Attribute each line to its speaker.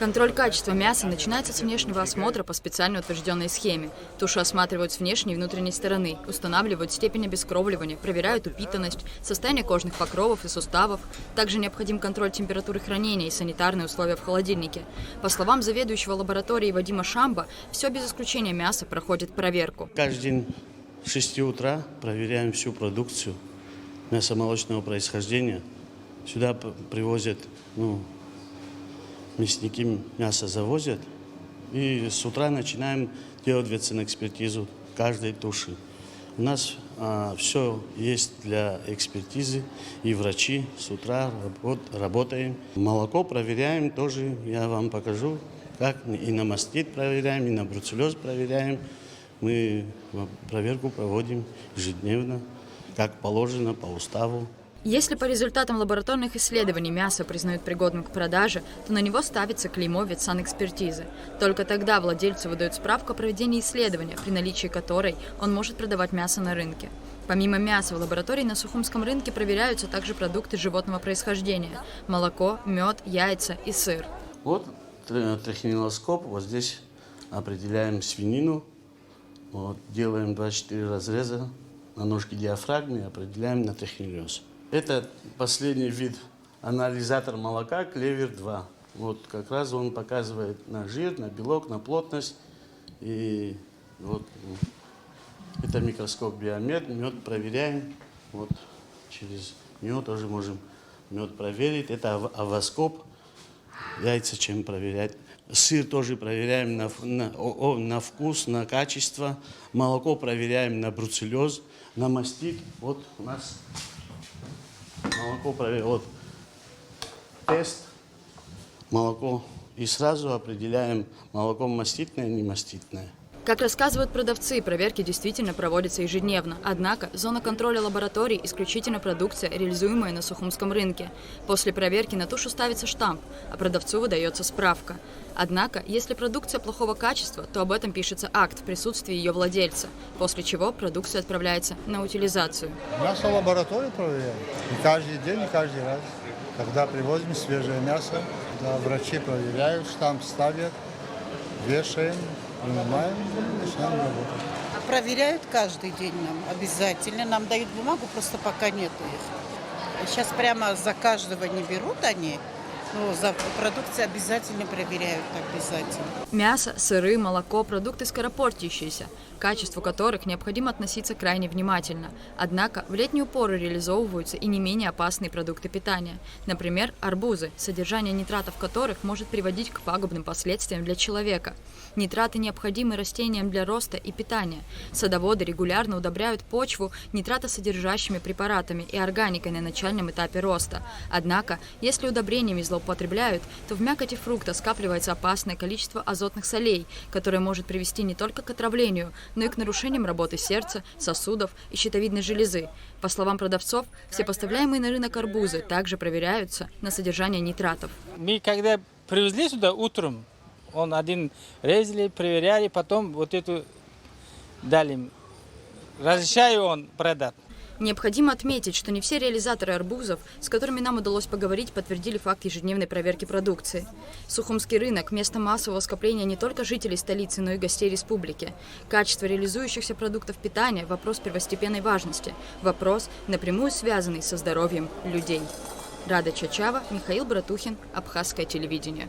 Speaker 1: Контроль качества мяса начинается с внешнего осмотра по специально утвержденной схеме. Тушу осматривают с внешней и внутренней стороны, устанавливают степень обескровливания, проверяют упитанность, состояние кожных покровов и суставов. Также необходим контроль температуры хранения и санитарные условия в холодильнике. По словам заведующего лабораторией Вадима Шамба, все без исключения мяса проходит проверку.
Speaker 2: Каждый день с 6 утра проверяем всю продукцию мясомолочного происхождения. Сюда привозят, мясники мясо завозят, и с утра начинаем делать ветсанэкспертизу каждой туши. У нас все есть для экспертизы, и врачи с утра работаем. Молоко проверяем тоже, я вам покажу, как и на мастит проверяем, и на бруцеллез проверяем. Мы проверку проводим ежедневно, как положено по уставу.
Speaker 1: Если по результатам лабораторных исследований мясо признают пригодным к продаже, то на него ставится клеймо ветсанэкспертизы. Только тогда владельцу выдают справку о проведении исследования, при наличии которой он может продавать мясо на рынке. Помимо мяса в лаборатории на Сухумском рынке проверяются также продукты животного происхождения – молоко, мед, яйца и сыр.
Speaker 2: Вот трихинеллоскоп, вот здесь определяем свинину, делаем 24 разреза на ножке диафрагмы и определяем на трихинеллез. Это последний вид анализатор молока Клевер-2. Вот как раз он показывает на жир, на белок, на плотность. И вот это микроскоп биомед, мед проверяем. Вот через него тоже можем мед проверить. Это овоскоп, яйца чем проверять. Сыр тоже проверяем на вкус, на качество. Молоко проверяем на бруцеллез, на мастит. Вот у нас молоко проверяем. Вот тест молоко. И сразу определяем, молоко маститное, не маститное.
Speaker 1: Как рассказывают продавцы, проверки действительно проводятся ежедневно. Однако зона контроля лабораторий – исключительно продукция, реализуемая на Сухумском рынке. После проверки на тушу ставится штамп, а продавцу выдается справка. Однако, если продукция плохого качества, то об этом пишется акт в присутствии ее владельца, после чего продукция отправляется на утилизацию.
Speaker 3: Мясо в лаборатории проверяем. И каждый день, и каждый раз. Когда привозим свежее мясо, да, врачи проверяют, штамп ставят, вешаем. Принимаем, начинаем работать.
Speaker 4: Проверяют каждый день нам обязательно. Нам дают бумагу, просто пока нету их. Сейчас прямо за каждого не берут они, но за продукцию обязательно проверяют, обязательно.
Speaker 1: Мясо, сыры, молоко – продукты скоропортящиеся, к качеству которых необходимо относиться крайне внимательно. Однако в летнюю пору реализовываются и не менее опасные продукты питания. Например, арбузы, содержание нитратов которых может приводить к пагубным последствиям для человека. Нитраты необходимы растениям для роста и питания. Садоводы регулярно удобряют почву нитратосодержащими препаратами и органикой на начальном этапе роста. Однако, если удобрениями злоупотребляют, то в мякоти фрукта скапливается опасное количество азотных солей, которое может привести не только к отравлению, но и к нарушениям работы сердца, сосудов и щитовидной железы. По словам продавцов, все поставляемые на рынок арбузы также проверяются на содержание нитратов.
Speaker 5: Мы когда привезли сюда утром, он один резали, проверяли, потом вот эту дали. Разрешаю он продать.
Speaker 1: Необходимо отметить, что не все реализаторы арбузов, с которыми нам удалось поговорить, подтвердили факт ежедневной проверки продукции. Сухумский рынок – место массового скопления не только жителей столицы, но и гостей республики. Качество реализующихся продуктов питания – вопрос первостепенной важности. Вопрос, напрямую связанный со здоровьем людей. Рада Чачава, Михаил Братухин, Абхазское телевидение.